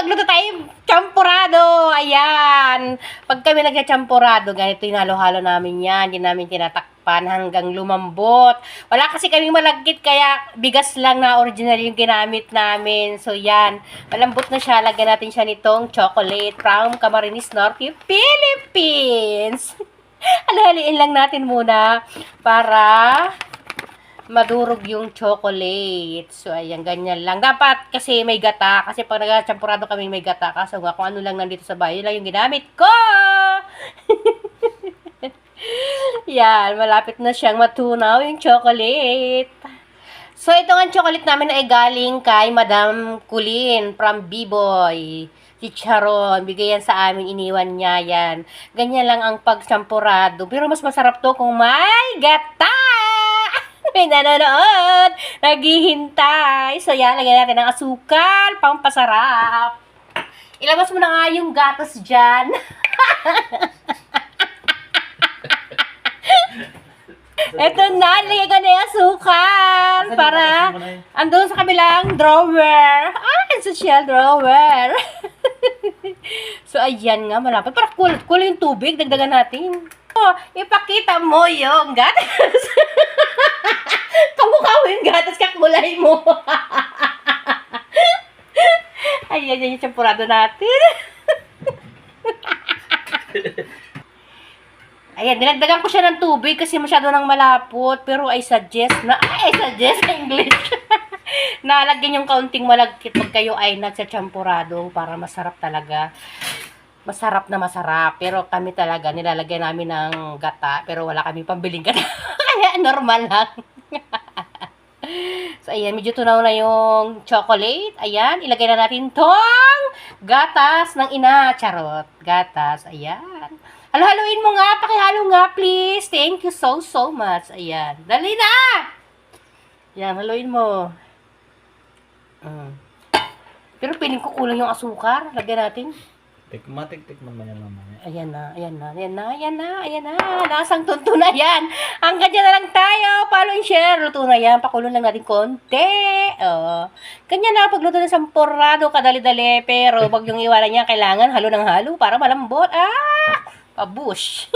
magluto tayo champurado. Ayan. Pag kami nagcha-champurado, ganito yung halo-halo namin yan. Hindi namin tinatakpan hanggang lumambot. Wala kasi kaming malagkit, kaya bigas lang na original yung ginamit namin. So, yan. Malambot na siya. Lagyan natin siya nitong chocolate from Camarines Norte, Philippines. Alahaliin lang natin muna para madurog yung chocolate. So, ayan, ganyan lang. Dapat kasi may gata. Kasi pag nag-champurado kami may gata. Kaso nga, kung ano lang nandito sa bahay, yun lang yung ginamit ko. Yan, malapit na siyang matunaw yung chocolate. So, ito nga chocolate namin ay galing kay Madam Kulin from B-Boy. Chicharon, bigay yan sa amin, iniwan niya yan. Ganyan lang ang pag-champurado. Pero mas masarap to kung may gata. May nanonood, naghihintay. So, yan, lagyan natin ng asukal, pampasarap. Ilabas mo na nga yung gatas dyan. Eto na, lagyan ko na yung asukal. Para, andun sa kabilang drawer. Social drawer. So, ayan nga, malapit. Para cool yung tubig, dagdagan natin. Oh, ipakita mo yung gatas. Kamukha mo yung gatas, kakulay mo. Ayan, yan yung champurado natin. Ayan, dinagdagan ko siya ng tubig kasi masyado nang malapot. Pero I suggest sa English. Nalagyan yung kaunting malagkit pag kayo ay nagsachampurado para masarap talaga. Masarap na masarap. Pero kami talaga, nilalagyan namin ng gata. Pero wala kami pambiling gata. Kaya normal lang. So, ayan. Medyo tunaw na yung chocolate. Ayan. Ilagay na natin tong gatas ng ina. Charot. Gatas. Ayan. Halo-haloin mo nga. Pakihalo nga, please. Thank you so much. Ayan. Dali na! Ayan. Haloin mo. Pero piling ko kulang yung asukar. Lagyan natin. Tikman mo yan mamaya. Ayan na. Lasang tunto na yan. Hanggang dyan na lang tayo. Follow and share. Luto na yan. Pakulong lang natin konti. Ganyan na pagluto ng sampurado. Kadali-dali. Pero wag yung iwanan niya. Kailangan halo ng halo para malambot. Pabush.